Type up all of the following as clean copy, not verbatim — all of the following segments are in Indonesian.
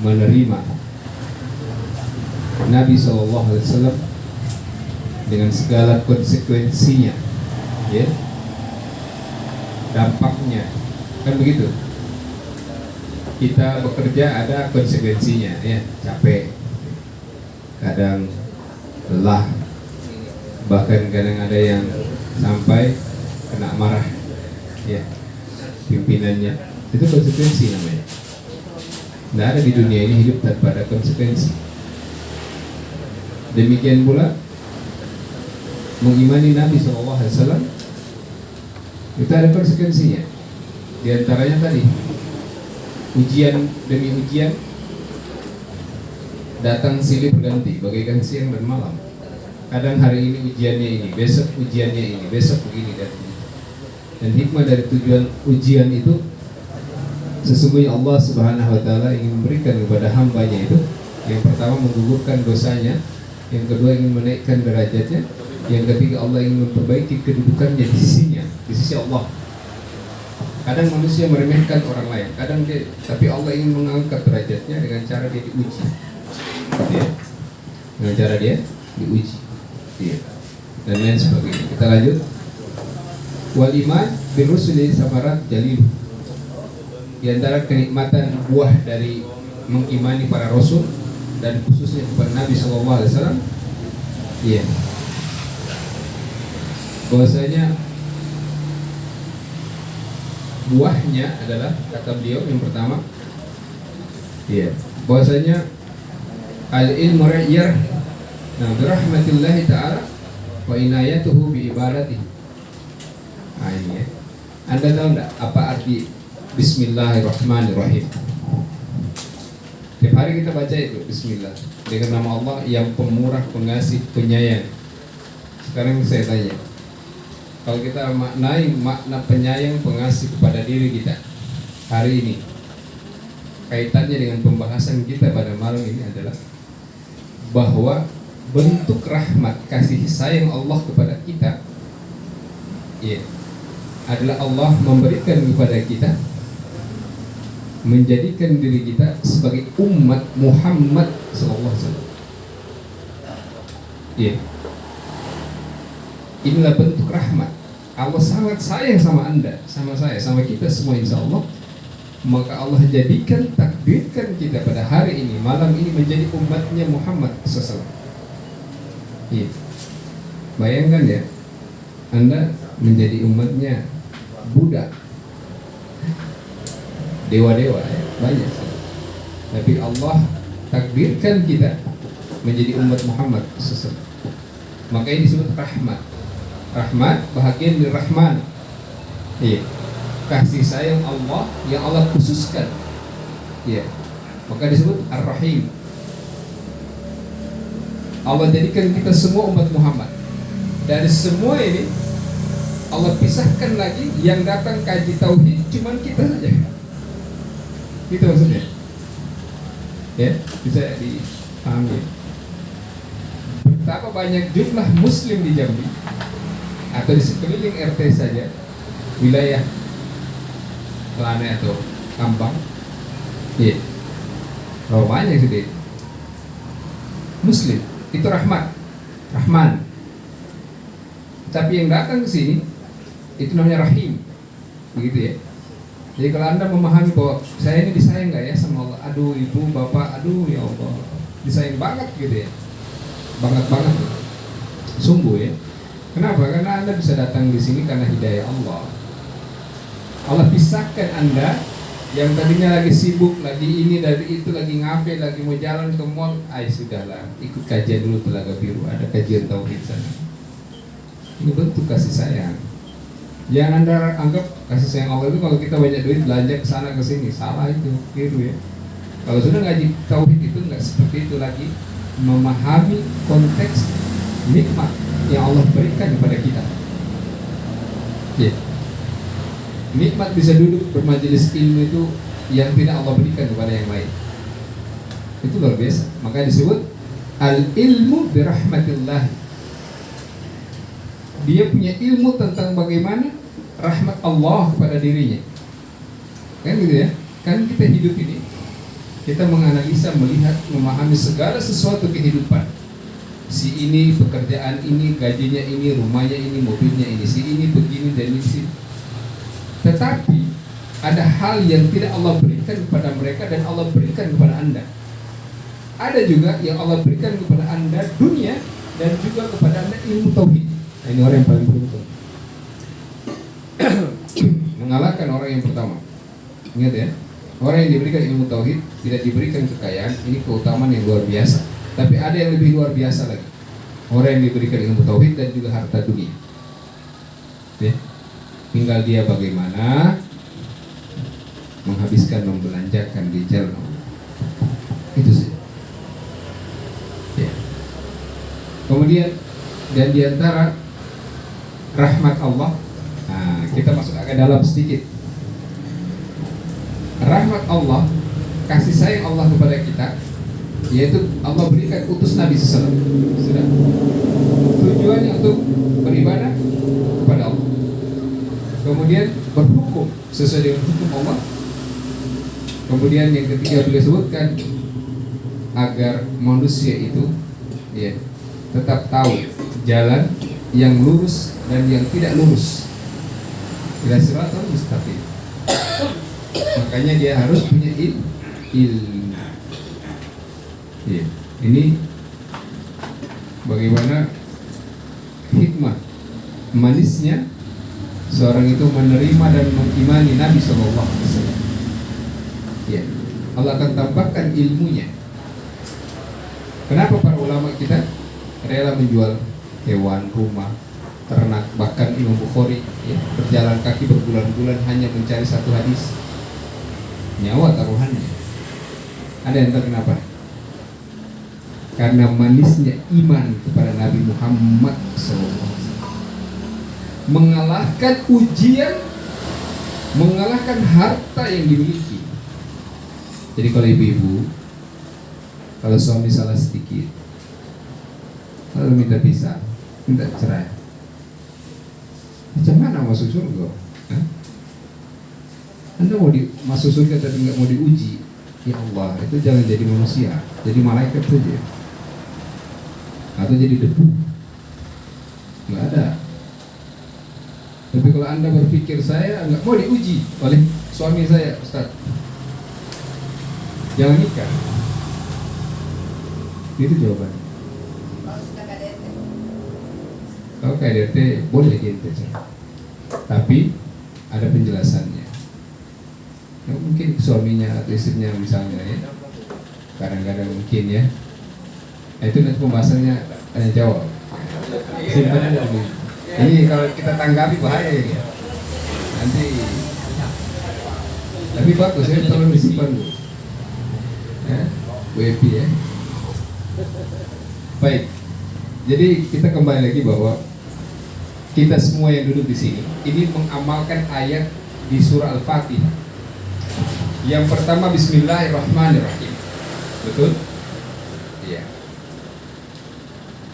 menerima Nabi SAW dengan segala konsekuensinya, ya, dampaknya, kan begitu. Kita bekerja ada konsekuensinya, ya, capek, kadang lelah, bahkan kadang ada yang sampai kena marah, ya, pimpinannya. Itu konsekuensi namanya. Tidak ada di dunia ini hidup tanpa ada konsekuensi. Demikian pula mengimani Nabi SAW itu ada konsekuensinya. Di antaranya tadi, ujian demi ujian datang silih berganti bagaikan siang dan malam. Kadang hari ini ujiannya ini, besok ujiannya ini, besok begini dan begini. Dan hikmah dari tujuan ujian itu, sesungguhnya Allah Subhanahu wa Ta'ala ingin memberikan kepada hambanya itu, yang pertama menggugurkan dosanya, yang kedua ingin menaikkan derajatnya, yang ketiga Allah ingin memperbaiki kedudukannya di sisinya, di sisi Allah. Kadang manusia meremehkan orang lain, kadang dia, tapi Allah ingin mengangkat derajatnya dengan cara dia diuji, ya. Dengan cara dia diuji, ya. Dan lain sebagainya. Kita lanjut. Wal iman birrusuli samarat jalil. Di antara kenikmatan buah dari mengimani para rasul dan khususnya kepada Nabi SAW, ya, bahwasanya buahnya adalah, kata beliau yang pertama, ya, bahwasanya al-ilmu ra'yar birahmatillahi ta'ala wa inayatuhu bi ibadatihi. Nah, ini ya. Anda tahu enggak apa arti Bismillahirrahmanirrahim? Tiap hari kita baca itu Bismillah, dengan nama Allah yang pemurah, pengasih, penyayang. Sekarang saya tanya, kalau kita maknai makna penyayang, pengasih kepada diri kita hari ini, kaitannya dengan pembahasan kita pada malam ini adalah bahwa bentuk rahmat, kasih sayang Allah kepada kita, ya, adalah Allah memberikan kepada kita, menjadikan diri kita sebagai umat Muhammad SAW. Ya, inilah bentuk rahmat. Allah sangat sayang sama Anda, sama saya, sama kita semua, insya Allah. Maka Allah jadikan, takdirkan kita pada hari ini, malam ini menjadi umatnya Muhammad SAW. Ya. Bayangkan ya, Anda menjadi umatnya Buddha, dewa-dewa, ya, banyak. Tapi Allah takdirkan kita menjadi umat Muhammad SAW. Maka ini disebut rahmat. Rahmat bahagian dari Rahman, iya, kasih sayang Allah yang Allah khususkan, iya, maka disebut Ar-Rahim. Allah jadikan kita semua umat Muhammad. Dari semua ini Allah pisahkan lagi, yang datang kaji tauhid cuman kita saja. Itu maksudnya, ya, bisa dipahami. Betapa banyak jumlah Muslim di Jambi atau di sekeliling RT saja, wilayah Kelana atau Kambang, ya, berapa banyak sudah Muslim. Itu rahmat, Rahman. Tapi yang datang ke sini itu namanya Rahim, begitu ya. Jadi kalau Anda memahami bahwa saya ini disayang nggak ya sama Allah, aduh ibu, bapak, aduh ya Allah, disayang banget gitu ya, banget, sungguh ya. Kenapa? Karena Anda bisa datang di sini karena hidayah Allah. Allah pisahkan Anda yang tadinya lagi sibuk, lagi ini, dari itu, lagi ngafe, lagi mau jalan ke mall, sudahlah, ikut kajian dulu Telaga Biru, ada kajian tauhid sana. Ini bentuk kasih sayang. Yang Anda anggap kasih sayang Allah itu kalau kita banyak duit belanja ke sana ke sini, salah itu, keliru ya. Kalau sudah ngaji tauhid itu nggak seperti itu lagi, memahami konteks nikmat yang Allah berikan kepada kita. Ya. Nikmat bisa duduk bermajelis ilmu itu yang tidak Allah berikan kepada yang lain. Itu luar biasa. Maka disebut al-ilmu birahmatillah. Dia punya ilmu tentang bagaimana rahmat Allah kepada dirinya. Kan gitu ya. Kan kita hidup ini kita menganalisa, melihat, memahami segala sesuatu kehidupan. Si ini, pekerjaan ini, gajinya ini, rumahnya ini, mobilnya ini, si ini begini dan ini sih. Tetapi ada hal yang tidak Allah berikan kepada mereka dan Allah berikan kepada Anda. Ada juga yang Allah berikan kepada Anda dunia dan juga kepada Anda ilmu tauhid. Nah, ini orang yang paling beruntung. Mengalahkan orang yang pertama. Ingat ya, orang yang diberikan ilmu tauhid tidak diberikan kekayaan, ini keutamaan yang luar biasa. Tapi ada yang lebih luar biasa lagi. Orang yang diberikan ilmu tauhid dan juga harta dunia. Ya. Tinggal dia bagaimana menghabiskan, membelanjakan di jalan Allah. Itu saja. Ya. Kemudian dan diantara rahmat Allah, nah, kita masuk agak dalam sedikit. Rahmat Allah, kasih sayang Allah kepada kita, yaitu Allah berikan utus Nabi SAW. Sudah. Tujuannya untuk beribadah kepada Allah. Kemudian berhukum sesuai dengan hukum Allah. Kemudian yang ketiga beliau sebutkan agar manusia itu ya tetap tahu jalan yang lurus dan yang tidak lurus. Ila siratal mustaqim. Makanya dia harus punya ilmu. Ya, ini bagaimana hikmah manisnya seorang itu menerima dan mengimani Nabi SAW. Ya, Allah akan tambahkan ilmunya. Kenapa para ulama kita rela menjual hewan, rumah, ternak, bahkan Imam Bukhari ya, berjalan kaki berbulan-bulan hanya mencari satu hadis, nyawa taruhannya. Ada yang tahu kenapa? Karena manisnya iman kepada Nabi Muhammad SAW, mengalahkan ujian, mengalahkan harta yang dimiliki. Jadi kalau ibu-ibu, kalau suami salah sedikit, lalu minta pisah, minta cerai, macam mana masuk surga? Hah? Anda mau masuk surga tapi nggak mau diuji, ya Allah, itu jangan jadi manusia, jadi malaikat saja, atau jadi debu, nggak ada. Tapi kalau Anda berpikir saya nggak mau diuji oleh suami saya, Ustaz, jangan nikah. Itu jawabannya. Kalau KDRT boleh gitu, tapi ada penjelasannya. Ya, mungkin suaminya atau istrinya misalnya ya, kadang-kadang mungkin ya. Nah, itu nanti pembahasannya tanya jawab. Simpan aja dulu. Ini kalau kita tanggapi bahaya ini. Nanti. Tapi bagus ya, tolong disimpan dulu. Ya, WP ya. Baik. Jadi kita kembali lagi bahwa kita semua yang duduk di sini ini mengamalkan ayat di surah Al-Fatihah. Yang pertama Bismillahirrahmanirrahim. Betul? Iya.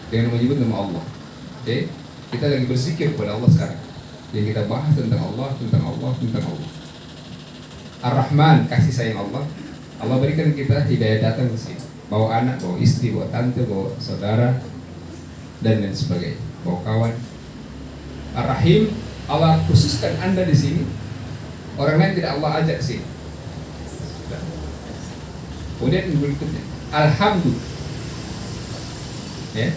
Dengan menyebut nama Allah. Oke? Kita lagi berzikir kepada Allah sekarang. Yang kita bahas tentang Allah, tentang Allah, tentang Allah. Ar-Rahman, kasih sayang Allah. Allah berikan kita hidayah datang ke sini. Bawa anak, bawa istri, bawa tante, bawa saudara, dan lain sebagainya. Bawa kawan. Ar-Rahim, Allah khususkan Anda di sini. Orang lain tidak Allah ajak sini. Kemudian berikutnya, Alhamdulillah. Ya,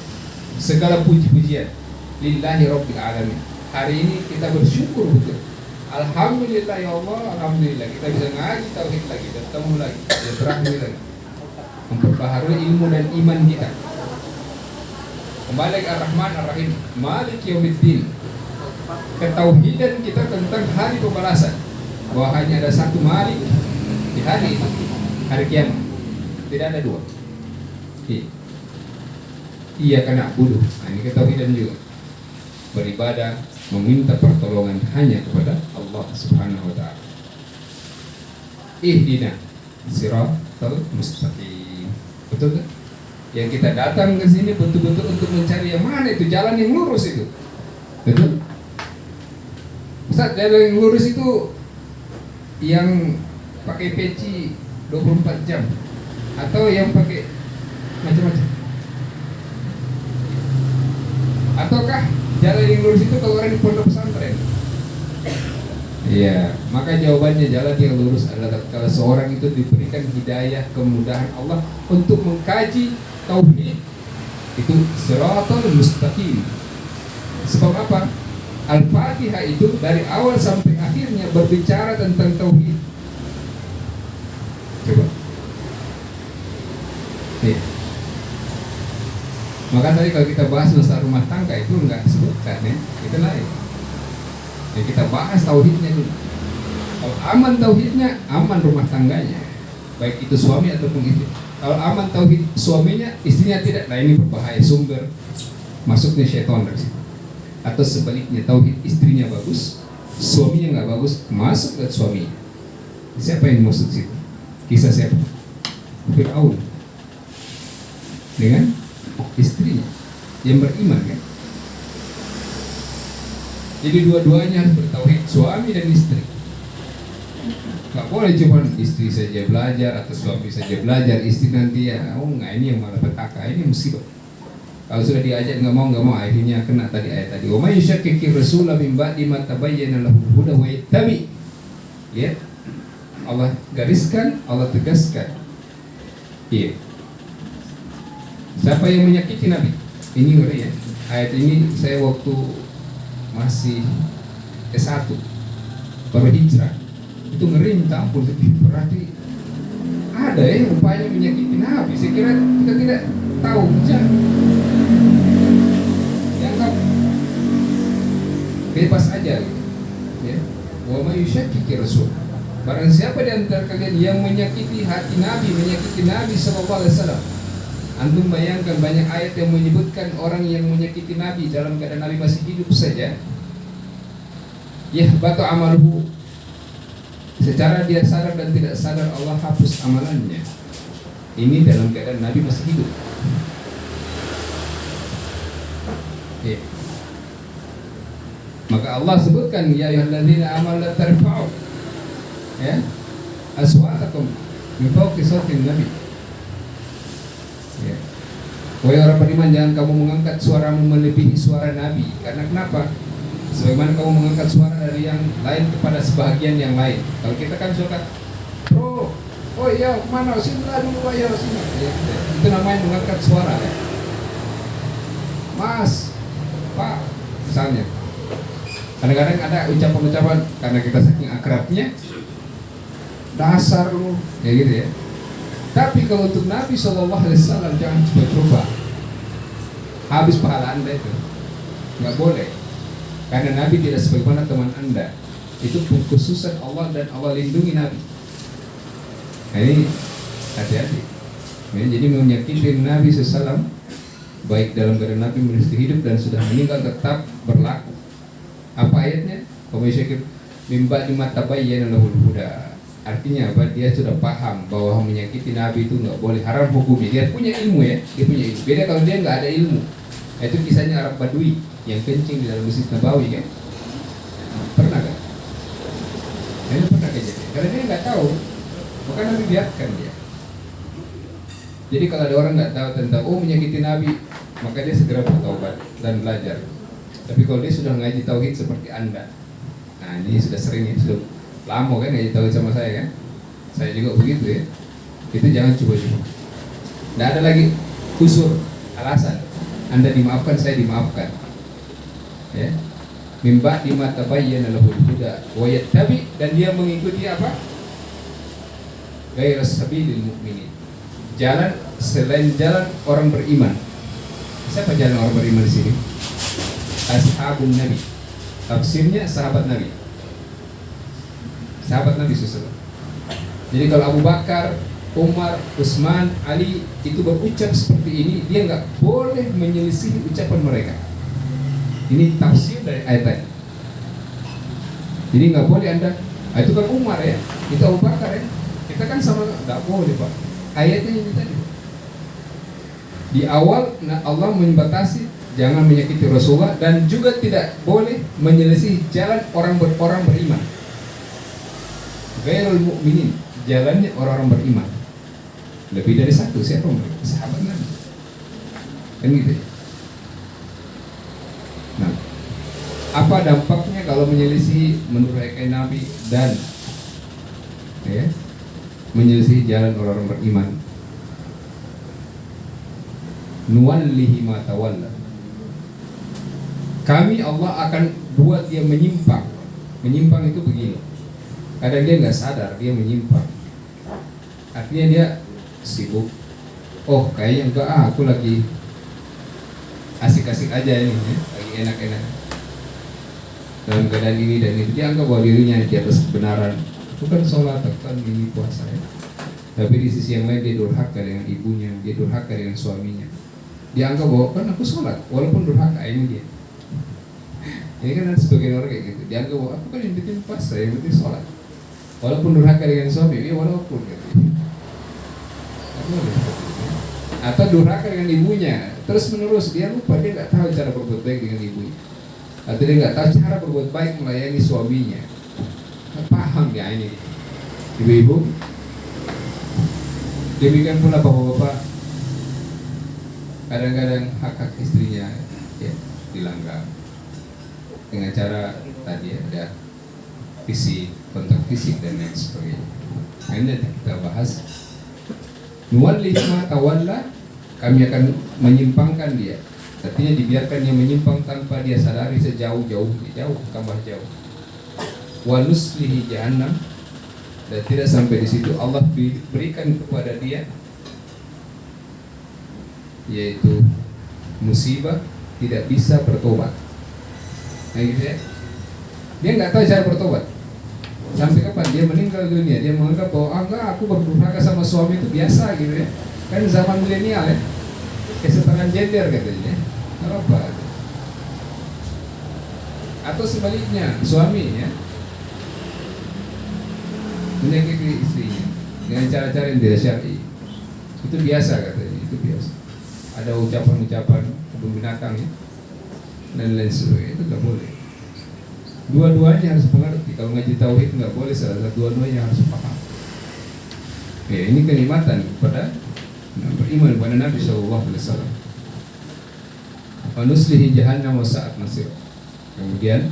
segala puji-pujian lillahi rabbil alamin. Hari ini kita bersyukur betul. Alhamdulillah ya Allah, alhamdulillah kita bisa ngaji tauhid lagi, bertemu lagi, bertemu lagi, memperbaharui ilmu dan iman kita. Kembali ke Ar-Rahman Ar-Rahim, Malik Yaumiddin. Ketauhidan kita tentang hari pembalasan, bahwa hanya ada satu Malik di hari itu, hari kiamat. Tidak ada dua. Iya kena bunuh. Nah, ini ketauhidan juga. Beribadah, meminta pertolongan hanya kepada Allah Subhanahu wa taala. Ihdina siratal mustaqim. Betul kan? Yang kita datang ke sini betul-betul untuk mencari yang mana itu jalan yang lurus itu. Betul? Ustaz, jalan yang lurus itu yang pakai peci 24 jam atau yang pakai macam-macam? Ataukah jalan yang lurus itu kalau orang di pondok pesantren? Iya, maka jawabannya jalan yang lurus adalah kalau seorang itu diberikan hidayah, kemudahan Allah untuk mengkaji tauhid. Itu shiratal mustaqim. Sebab apa? Al-Fatihah itu dari awal sampai akhirnya berbicara tentang tauhid. Coba. Nih. Maka tadi kalau kita bahas masalah rumah tangga itu enggak sebutkan ya, itu lain. Ya kita bahas tauhidnya dulu. Kalau aman tauhidnya, aman rumah tangganya. Baik itu suami ataupun istri. Kalau aman tauhid suaminya, istrinya tidak, nah ini berbahaya, sumber masuknya syaitan dari situ. Atau sebaliknya, tauhid istrinya bagus, suaminya nggak bagus, masuk ke suaminya. Siapa yang masuk situ? Kisah siapa? Fir'aun dengan istrinya yang beriman kan. Jadi dua-duanya harus bertauhid, suami dan istri. Gak boleh cuma istri saja belajar atau suami saja belajar, istri nanti ya, oh enggak, ini yang malah petaka, ini musibah. Kalau sudah diajak nggak mau, akhirnya kena tadi ayat tadi. Wa may yushakkiki rasula min ba'di ma tabayyana lahu huda wa yattabi. Ya. Allah gariskan, Allah tegaskan. Iya. Siapa yang menyakiti Nabi? Ini ngeri ya. Ayat ini saya waktu masih S1 baru hijrah. Itu ngeri minta ampun, berarti ada ya upaya menyakiti Nabi. Saya kira kita tidak tahu saja. Dianggap bebas aja gitu. Ya. Wa may yushakkiki rasul. Barang siapa di antara kalian yang menyakiti hati Nabi, menyakiti Nabi sallallahu alaihi wasallam. Antum bayangkan banyak ayat yang menyebutkan orang yang menyakiti Nabi dalam keadaan Nabi masih hidup saja. Ya, batu amaluhu. Secara dia sadar dan tidak sadar Allah hapus amalannya. Ini dalam keadaan Nabi masih hidup. Ya. Maka Allah sebutkan ya ayyuhalladzina amanu la tarfa'u ya aswatakum min fawqi sawtin nabi. Ya. Wahai orang beriman, jangan kamu mengangkat suaramu melebihi suara Nabi. Karena kenapa? Sebagaimana kamu mengangkat suara dari yang lain kepada sebahagian yang lain. Kalau kita kan suka, bro, oh iya, mana sini lah dulu, ayo sini. Ya, itu namanya mengangkat suara ya. Mas, Pak, misalnya. Kadang-kadang ada ucapan-ucapan karena kita saking akrabnya, dasar lu, ya gitu ya. Tapi kalau untuk Nabi SAW jangan coba-coba. Habis pahala Anda itu, nggak boleh. Karena Nabi tidak sebagaimana teman Anda. Itu kekhususan Allah dan Allah lindungi Nabi. Nah, ini hati-hati. Ya, jadi menyakiti Nabi SAW, baik dalam keadaan Nabi masih hidup dan sudah meninggal, tetap berlaku. Apa ayatnya? Komisyakir mimba di mata bayi lahul huda. Artinya apa? Dia sudah paham bahwa menyakiti Nabi itu nggak boleh, haram hukumnya. Dia punya ilmu ya, dia punya ilmu. Beda kalau dia nggak ada ilmu. Itu kisahnya Arab Badui yang kencing di dalam Masjid Nabawi kan? Pernah kan? Ini pernah kejadian. Karena dia nggak tahu, maka Nabi biarkan dia. Jadi kalau ada orang nggak tahu tentang menyakiti Nabi, maka dia segera bertaubat dan belajar. Tapi kalau dia sudah ngaji tauhid seperti Anda, nah ini sudah sering ya, sudah lama kan ngaji tauhid sama saya kan? Saya juga begitu ya. Itu jangan coba-coba. Nggak ada lagi kusur, alasan. Anda dimaafkan, saya dimaafkan. Ya. Mimba di mata bayyana lahul huda wa yattabi, dan dia mengikuti apa? Ghairas sabilil mu'minin. Jalan selain jalan orang beriman. Siapa jalan orang beriman di sini? Ashabun Nabi. Tafsirnya sahabat Nabi. Sahabat Nabi SAW. Jadi kalau Abu Bakar, Umar, Utsman, Ali itu berucap seperti ini, dia nggak boleh menyelisihi ucapan mereka. Ini tafsir dari ayat tadi. Jadi nggak boleh Anda, itu kan Umar ya, itu Abu Bakar ya. Kita kan sama, nggak boleh Pak. Ayatnya ini tadi. Di awal Allah membatasi jangan menyakiti Rasulullah dan juga tidak boleh menyelisih jalan orang beriman. Ghairul mu'minin, jalannya orang-orang beriman. Lebih dari satu, siapa mereka? Sahabat Nabi. Kan gitu ya? Nah, apa dampaknya kalau menyelisih menuraikan Nabi dan ya, menyelisih jalan orang-orang beriman? Nuwallihi ma tawalla. Kami Allah akan buat dia menyimpang. Menyimpang itu begini. Kadang dia nggak sadar dia menyimpang. Artinya dia sibuk. Oh kayaknya enggak, aku lagi asik-asik aja ini, ya. Lagi enak-enak dalam keadaan ini dan itu. Dia anggap bahwa dirinya di atas kebenaran. Bukan sholat, bukan ini puasa ya. Tapi di sisi yang lain dia durhaka dengan ibunya, dia durhaka dengan suaminya. Dia anggap bahwa kan aku sholat, walaupun durhaka ini dia. Ini kan ada sebagian orang kayak gitu. Dia anggap bahwa aku kan yang penting puasa, yang penting sholat. Walaupun durhaka dengan suami, ya walaupun gitu. Atau durhaka dengan ibunya, terus menerus dia lupa, dia nggak tahu cara berbuat baik dengan ibunya, atau dia nggak tahu cara berbuat baik melayani suaminya. Nggak paham ya ini, ibu-ibu. Demikian pula bapak-bapak, kadang-kadang hak-hak istrinya ya dilanggar dengan cara tadi ada fisik, kontak fisik dan lain sebagainya. Nah, ini kita bahas. Nuwallihi ma tawalla, kami akan menyimpangkan dia. Artinya dibiarkan dia menyimpang tanpa dia sadari sejauh-jauhnya, jauh, tambah jauh. Wa nuslihi jahannam, dan tidak sampai di situ Allah berikan kepada dia yaitu musibah, tidak bisa bertobat. Nah gitu ya. Dia nggak tahu cara bertobat. Sampai kapan dia meninggal dunia, dia menganggap bahwa enggak, aku berdurhaka sama suami itu biasa gitu ya. Kan zaman milenial ya, kesetaraan gender katanya, nggak apa. Atau sebaliknya, suami ya menyakiti istrinya dengan cara-cara yang tidak syar'i, itu biasa katanya, itu biasa. Ada ucapan-ucapan kebun binatang ya, dan lain sebagainya, itu nggak boleh. Dua-duanya harus mengerti. Kalau ngaji tauhid nggak boleh salah satu, dua-duanya harus paham. Ya, ini kenikmatan kepada beriman kepada Nabi Shallallahu Alaihi Wasallam. Nuslihi jahannam wa sa'at masir. Kemudian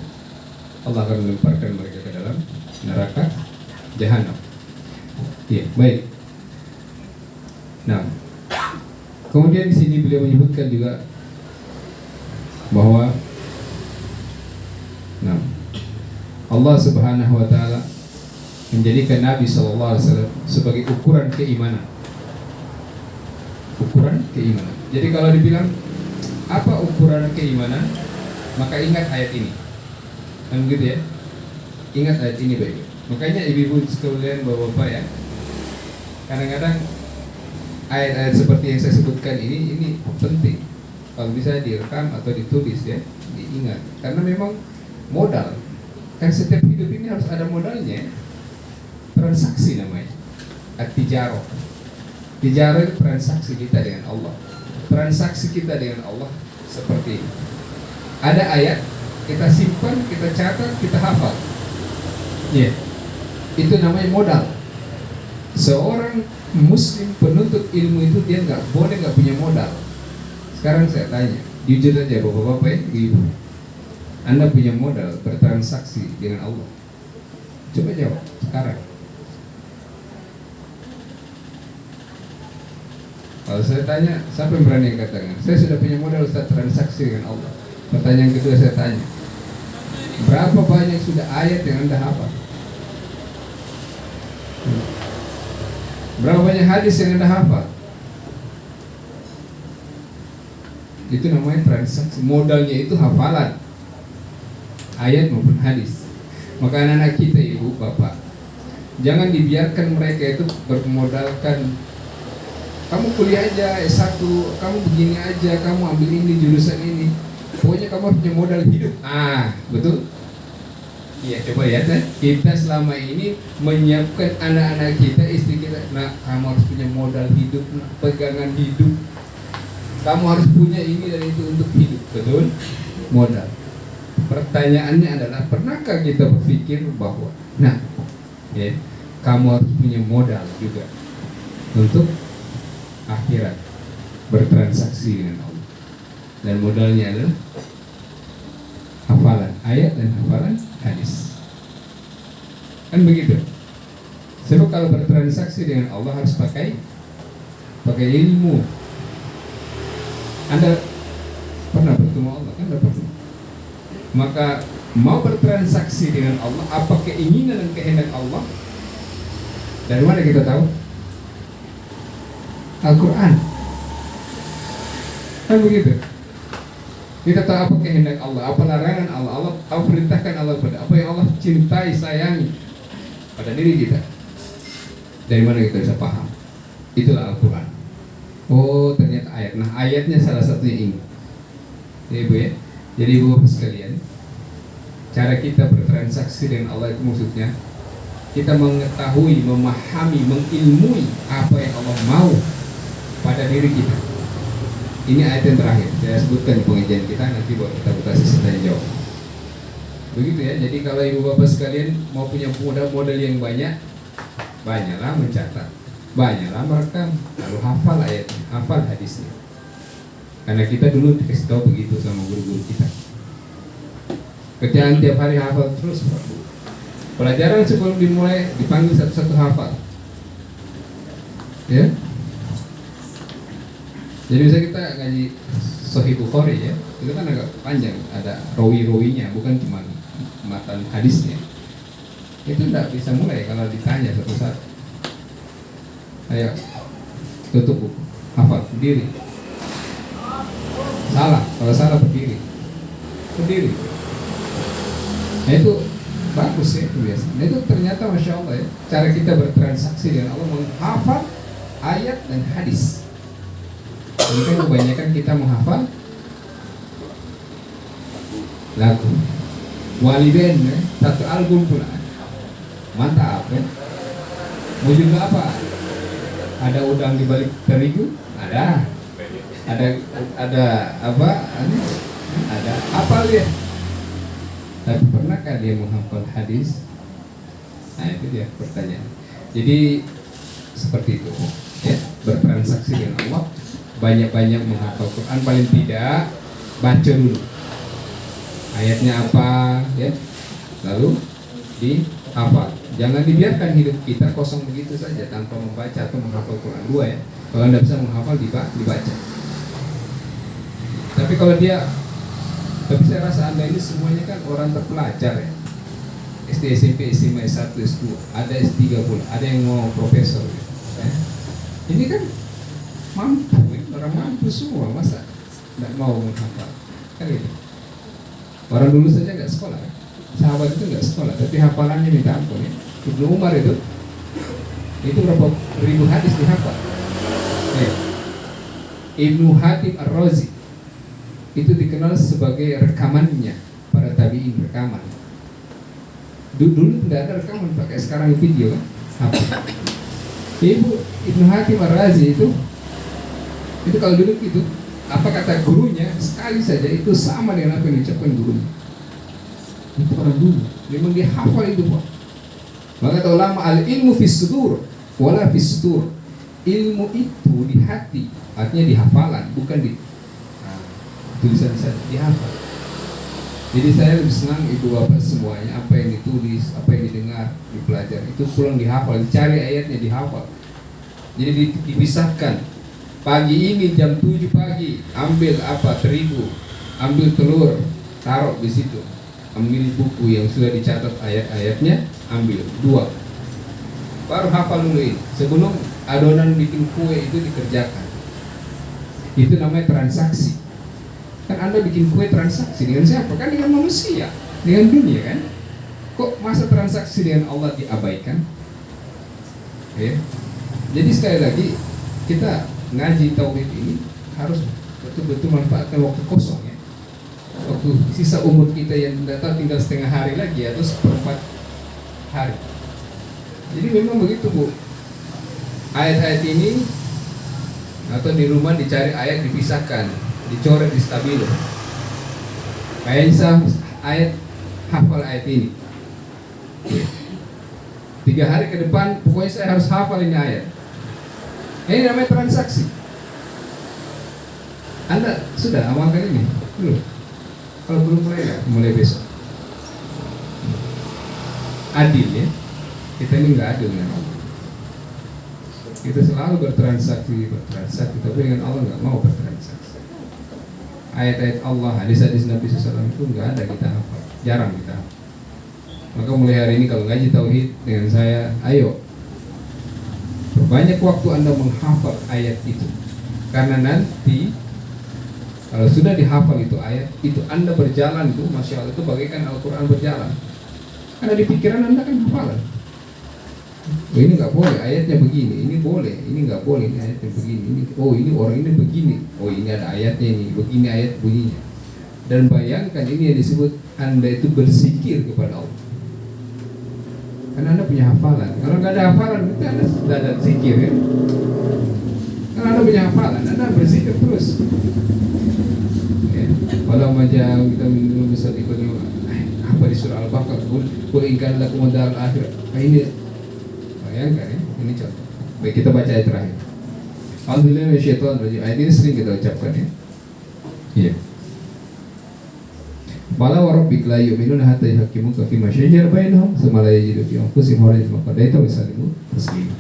Allah akan melemparkan mereka ke dalam neraka jahannam. Ya, baik. Nah, kemudian di sini beliau menyebutkan juga bahwa Allah Subhanahu wa taala menjadikan Nabi sallallahu alaihi wasallam sebagai ukuran keimanan. Ukuran keimanan. Jadi kalau dibilang apa ukuran keimanan, maka ingat ayat ini. Kan gitu ya. Ingat ayat ini baik. Makanya ibu-ibu sekalian, bapak-bapak ya. Kadang-kadang ayat-ayat seperti yang saya sebutkan ini penting. Kalau bisa direkam atau ditulis ya, diingat. Karena memang modal. Kan setiap hidup ini harus ada modalnya. Transaksi namanya. At-tijarah. Tijarah itu transaksi kita dengan Allah. Transaksi kita dengan Allah seperti ini. Ada ayat, kita simpan, kita catat, kita hafal. Ya, itu namanya modal. Seorang muslim penuntut ilmu itu dia nggak punya modal. Sekarang saya tanya, jujur aja bapak-bapak ya, ibu, Anda punya modal bertransaksi dengan Allah? Coba jawab sekarang. Kalau saya tanya, siapa yang berani katakan? Saya sudah punya modal Ustaz transaksi dengan Allah. Pertanyaan kedua saya tanya, berapa banyak sudah ayat yang Anda hafal? Berapa banyak hadis yang Anda hafal? Itu namanya transaksi. Modalnya itu hafalan ayat maupun hadis. Maka anak-anak kita, ibu, bapak, jangan dibiarkan mereka itu bermodalkan kamu kuliah aja S1, kamu begini aja, kamu ambil ini jurusan ini, pokoknya kamu harus punya modal hidup. Betul? Iya, coba ya, kita selama ini menyiapkan anak-anak kita, istri kita, nah kamu harus punya modal hidup, pegangan hidup, kamu harus punya ini dan itu untuk hidup, betul? Modal. Pertanyaannya adalah, pernahkah kita berpikir bahwa, kamu harus punya modal juga untuk akhirat, bertransaksi dengan Allah. Dan modalnya adalah hafalan ayat dan hafalan hadis. Kan begitu. Sebab kalau bertransaksi dengan Allah harus pakai ilmu. Anda pernah bertemu Allah? Kan tidak pernah. Maka mau bertransaksi dengan Allah, apa keinginan dan kehendak Allah? Dari mana kita tahu? Al-Quran. Kan begitu. Kita tahu apa kehendak Allah, apa larangan Allah, apa perintahkan Allah pada apa yang Allah cintai, sayangi pada diri kita. Dari mana kita bisa paham? Itulah Al-Quran. Oh, ternyata ayat. Nah, ayatnya salah satunya ini. Ya, Ibu ya. Jadi Ibu Bapak sekalian, cara kita bertransaksi dengan Allah itu maksudnya kita mengetahui, memahami, mengilmui apa yang Allah mau pada diri kita. Ini ayat yang terakhir saya sebutkan di pengajian kita, nanti buat kita buka sesi tanya jawab. Begitu ya. Jadi kalau Ibu Bapak sekalian mau punya modal yang banyak, banyaklah mencatat, banyaklah merekam, lalu hafal ayatnya, hafal hadisnya. Karena kita dulu dikasih tahu begitu sama guru-guru kita. Kerjaan tiap hari hafal terus, Pak. Pelajaran sebelum dimulai dipanggil satu-satu hafal. Ya. Jadi bisa kita ngaji Sahih Bukhari ya, itu kan agak panjang, ada rawi-rawinya, bukan cuma matan hadisnya. Itu tidak bisa mulai kalau ditanya satu-satu. Ayo, tutup buku, hafal, berdiri. Salah, kalau salah berdiri. Nah itu bagus ya, itu biasa. Nah itu ternyata Masya Allah ya, cara kita bertransaksi dengan Allah menghafal ayat dan hadis. Ini kan kebanyakan kita menghafal lagu Waliben ya, satu album pula. Mantap ya. Mau juga apa? Ada udang di balik terigu? Ada apa? Ada apa dia? Tapi pernahkah dia menghafal hadis? Nah itu dia pertanyaan. Jadi seperti itu ya, bertransaksi dengan Allah, banyak-banyak menghafal Quran, paling tidak baca dulu ayatnya apa ya, lalu dihafal. Jangan dibiarkan hidup kita kosong begitu saja tanpa membaca atau menghafal Quran. Dua ya, kalau Anda bisa menghafal dibaca. Tapi kalau tapi saya rasa Anda ini semuanya kan orang terpelajar ya, SD, SMP, SMA, S1, S2, ada S3 pula, ada yang mau profesor ya. Ini kan mampu ya, orang mampu semua, masa tidak mau menghafal kan gitu. Orang dulu saja nggak sekolah ya. Sahabat itu nggak sekolah, tapi hafalannya minta ampun ya. Ibnu Umar itu berapa ribu hadis dihafal ya. Ibnu Hatim Ar-Razi itu dikenal sebagai rekamannya para tabi'in, rekaman. Dulu tidak ada rekaman pakai sekarang video kan. Ibnu Hatim Ar-Razi itu kalau duduk itu apa kata gurunya sekali saja itu sama dengan apa yang diucapkan gurunya. Itu orang dulu memang dia hafal itu Pak. Maka kata ulama, al-ilmu fis sudur wala fis sudur. Ilmu itu di hati, artinya di hafalan, bukan di tulisan saja, dihafal. Jadi saya lebih senang ibu bapak semuanya, apa yang ditulis, apa yang didengar, dipelajari, itu pulang dihafal, dicari ayatnya, dihafal. Jadi dipisahkan. Pagi ini jam 7 pagi ambil terigu, ambil telur, taruh di situ. Ambil buku yang sudah dicatat ayat-ayatnya, ambil 2. Baru hafal dulu ini. Sebelum adonan bikin kue itu dikerjakan. Itu namanya transaksi. Kan Anda bikin kue transaksi dengan siapa? Kan dengan manusia, dengan dunia kan? Kok masa transaksi dengan Allah diabaikan? Ya. Jadi sekali lagi kita ngaji tauhid ini harus betul-betul manfaatkan waktu kosong ya. Waktu sisa umur kita yang datang tinggal setengah hari lagi atau 1/4 hari. Jadi memang begitu Bu. Ayat-ayat ini atau di rumah dicari ayat, dipisahkan, dicoret di stabilo. Kayak ayat hafal ayat ini. 3 hari ke depan pokoknya saya harus hafal ini ayat. Ini namanya transaksi. Anda sudah amalkan ini? Belum? Kalau belum mulai besok. Adil ya. Kita ini nggak adil dengan Allah. Kita selalu bertransaksi, tapi dengan Allah nggak mau bertransaksi. Ayat-ayat Allah, hadis-hadis Nabi SAW itu nggak ada kita hafal, jarang kita hafal. Maka mulai hari ini kalau ngaji tauhid dengan saya, ayo perbanyak waktu Anda menghafal ayat itu. Karena nanti kalau sudah dihafal itu ayat, itu Anda berjalan itu, Masya Allah, itu bagaikan Al-Quran berjalan. Karena di pikiran Anda kan hafalan. Oh, ini nggak boleh, ayatnya begini, ini boleh, ini nggak boleh, ini ayatnya begini, ini, oh ini orang ini begini, oh ini ada ayatnya ini, begini ayat bunyinya. Dan bayangkan ini yang disebut Anda itu berzikir kepada Allah. Karena Anda punya hafalan. Kalau nggak ada hafalan, itu Anda sudah ada zikir ya. Kalau Anda punya hafalan, Anda berzikir terus. Kalau macam kita minum misal ikut apa di surah Al-Baqarah, kul ingkan lakum darul akhirah. Nah ini bayangkan ya, ini contoh. Baik, kita baca ayat terakhir. Alhamdulillah minasyaitonir. Ayat ini sering kita ucapkan ya. Iya. Fala wa rabbika la yu'minuna hatta yuhaqqimuka fima shajara bainahum thumma la yajidu fi anfusihim harajan mimma qadaita wa yusallimu taslima.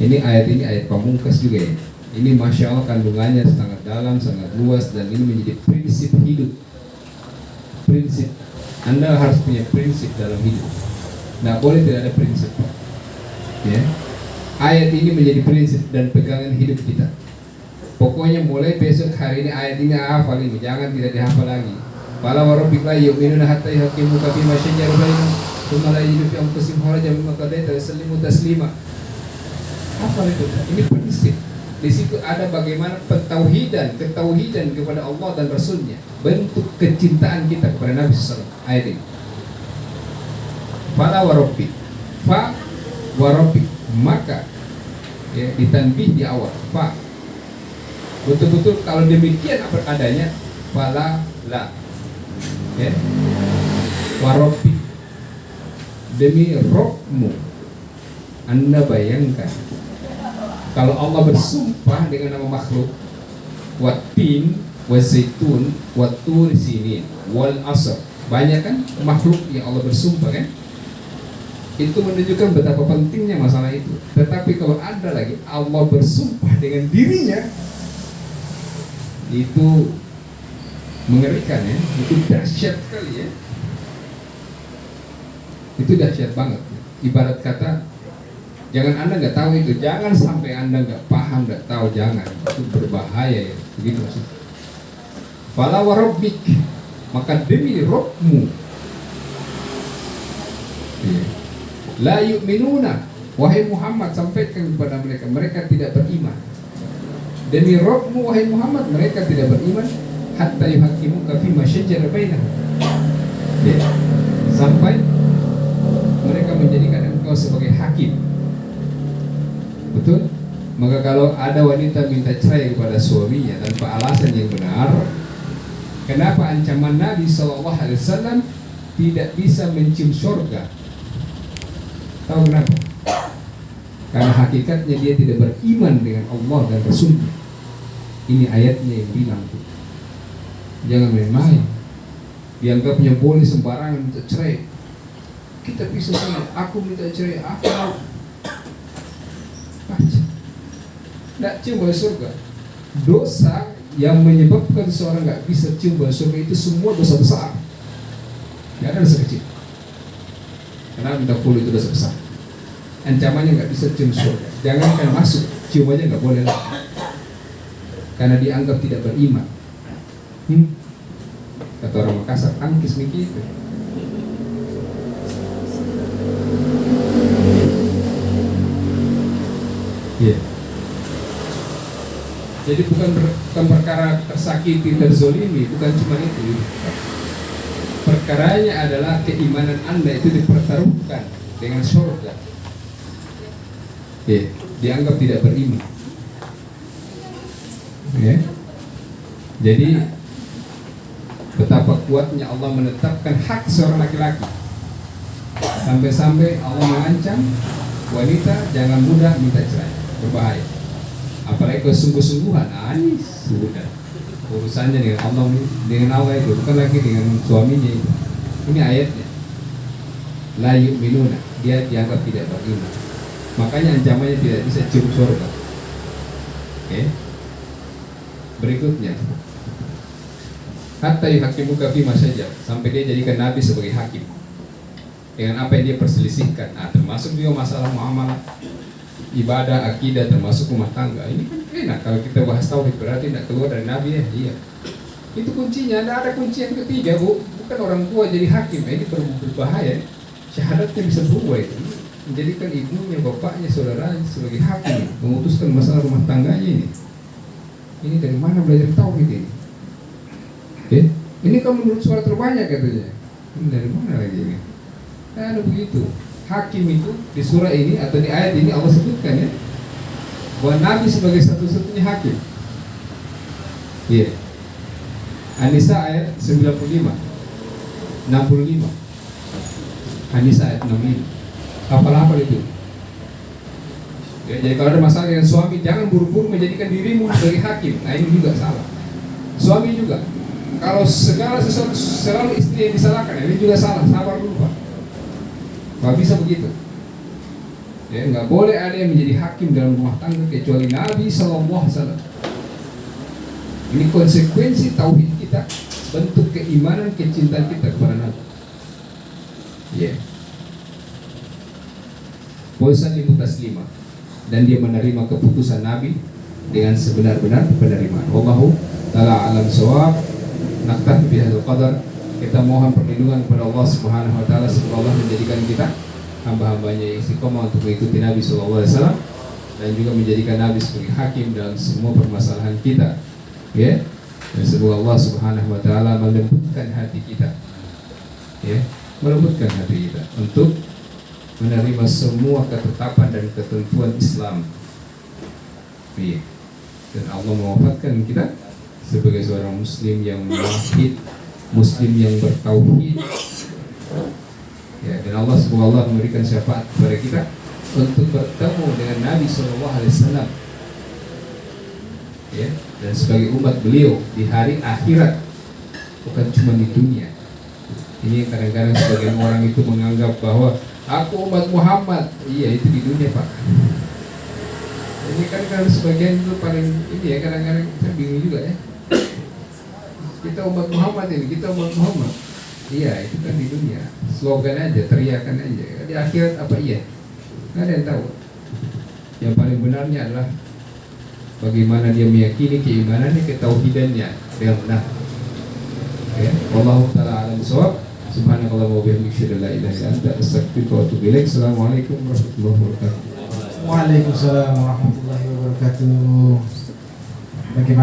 Ini ayat pamungkas juga ya. Ini Masya Allah kandungannya sangat dalam, sangat luas, dan ini menjadi prinsip hidup. Prinsip, Anda harus punya prinsip dalam hidup. Nah, boleh tidak ada prinsip, Pak. Ya. Ayat ini menjadi prinsip dan pegangan hidup kita. Pokoknya mulai besok hari ini ayat ini hafal ini, jangan tidak dihafal lagi. Fala wa rabbika la yu'minuna hatta yuhaqqimuka fima shajara bainahum thumma la yajidu fi anfusihim harajan mimma qadaita wa yusallimu taslima. Hafal itu, ini prinsip. Di situ ada bagaimana ketauhidan kepada Allah dan Rasulnya, bentuk kecintaan kita kepada Nabi SAW. Ayat ini. Fala wa rabbik, fa wa rabbik, maka ya, ditanbih di awal. Fa, betul-betul kalau demikian apa adanya. Fala la, ya. Wa rabbik, demi Rabbmu. Anda bayangkan kalau Allah bersumpah dengan nama makhluk, watin, wazaitun, watur sinin, wal asr, banyak kan makhluk yang Allah bersumpah kan? Itu menunjukkan betapa pentingnya masalah itu. Tetapi kalau ada lagi Allah bersumpah dengan dirinya, itu mengerikan ya, itu dahsyat sekali ya. Itu dahsyat banget. Ibarat kata, jangan Anda nggak tahu itu, jangan sampai Anda nggak paham, nggak tahu, jangan, itu berbahaya ya, begitu maksudnya. Fala wa rabbik, maka demi Rabbmu, la yu'minuna, wahai Muhammad sampaikan kepada mereka, mereka tidak beriman. Demi Rabbmu wahai Muhammad, mereka tidak beriman hatta yuhaqqimuka fima shajara bainahum, sampai mereka menjadikan engkau sebagai hakim. Betul? Maka kalau ada wanita minta cerai kepada suaminya tanpa alasan yang benar, kenapa ancaman Nabi SAW tidak bisa mencium surga? Tahu kenapa? Karena hakikatnya dia tidak beriman dengan Allah dan Rasulnya. Ini ayatnya yang bilang tuh. Jangan main-main. Dianggapnya boleh sembarangan minta cerai. Kita bisa sama, aku minta cerai, aku tidak cium bau surga. Dosa yang menyebabkan seorang nggak bisa cium bau surga itu semua dosa besar. Nggak ada dosa kecil. Karena mendahului itu dosa besar. Ancamannya nggak bisa cium surga. Jangankan masuk, cium aja nggak boleh lagi. Karena dianggap tidak beriman. Kata orang Makassar, angkis mikir itu. Yeah. Jadi bukan perkara tersakiti, terzolimi, bukan cuma itu. Perkaranya adalah keimanan Anda itu dipertaruhkan dengan surga. Yeah. Dianggap tidak beriman. Yeah. Jadi betapa kuatnya Allah menetapkan hak seorang laki-laki Sampai-sampai Allah mengancam wanita jangan mudah minta cerai, berbahaya. Apalagi kesungguh-sungguhan, sudah urusannya dengan Allah itu, bukan lagi dengan suaminya itu. Ini ayatnya. La yu'minuna, dia dianggap tidak beriman. Makanya ancamannya tidak bisa cium surga. Oke. Berikutnya, hatta yuhakimuka fima saja, sampai dia jadikan Nabi sebagai hakim dengan apa yang dia perselisihkan. Termasuk juga masalah muamalah, ibadah, akidah, termasuk rumah tangga. Ini kan enak kalau kita bahas tauhid, berarti tidak keluar dari Nabi ya. Iya. Itu kuncinya. Tidak ada kunci yang ketiga, Bu. Bukan orang tua jadi hakim. Ini berbahaya. Syahadatnya bisa berubah itu. Menjadikan ibunya, bapaknya, saudaranya sebagai hakim, memutuskan masalah rumah tangganya ini. Ini dari mana belajar tauhid ini? Oke? Ini kan menurut suara terbanyak katanya. Ini dari mana lagi ini? Ada begitu. Hakim itu di surah ini atau di ayat ini Allah sebutkan ya, bahwa Nabi sebagai satu-satunya hakim. Iya. An-Nisa ayat 95, 65. An-Nisa ayat 65. Hafal-hafal itu. Ya, jadi kalau ada masalah dengan suami, jangan buru-buru menjadikan dirimu sebagai hakim. Nah ini juga salah. Suami juga. Kalau segala sesuatu selalu istri yang disalahkan, ini juga salah. Sabar dulu Pak. Gak bisa begitu. Ya, nggak boleh ada yang menjadi hakim dalam rumah tangga kecuali Nabi SAW. Ini konsekuensi tauhid kita, bentuk keimanan, kecintaan kita kepada Nabi. Ya. Bosan ibu taslimah, dan dia menerima keputusan Nabi dengan sebenar-benar penerimaan. Wallahu ta'ala alam shawab. Naktafi bihadzal qadar. Kita mohon perlindungan kepada Allah Subhanahu wa taala, semoga Allah menjadikan kita hamba-hambanya yang istiqomah untuk mengikuti Nabi sallallahu alaihi wasallam dan juga menjadikan Nabi sebagai hakim dalam semua permasalahan kita. Ya. Dan semoga Allah Subhanahu wa taala melembutkan hati kita. Ya, melembutkan hati kita untuk menerima semua ketetapan dan ketentuan Islam. Ya. Dan Allah mewafatkan kita sebagai seorang muslim yang muwahhid, muslim yang bertauhid. Ya, dan Allah subhanahu memberikan syafaat kepada kita untuk bertemu dengan Nabi SAW. Ya, dan sebagai umat beliau di hari akhirat, bukan cuma di dunia. Ini kadang-kadang sebagian orang itu menganggap bahwa aku umat Muhammad. Iya, itu di dunia Pak. Ini kan sebagian itu paling ini ya, kadang-kadang saya bingung juga ya. Kita umat Muhammad ini, kita umat Muhammad. Iya, itu kan di dunia. Slogan aja, teriakan aja. Di akhirat apa iya? Nggak ada yang tahu. Yang paling benarnya adalah bagaimana dia meyakini keimanannya, ketauhidannya dengan benar. Ya, wallahu ta'ala alam shawab. Subhanakallah wa bihamdika asyhadu an la ilaha illa anta astaghfiruka wa atubu ilaik. Assalamualaikum warahmatullahi wabarakatuh. Waalaikumsalam warahmatullahi wabarakatuh. Bagaimana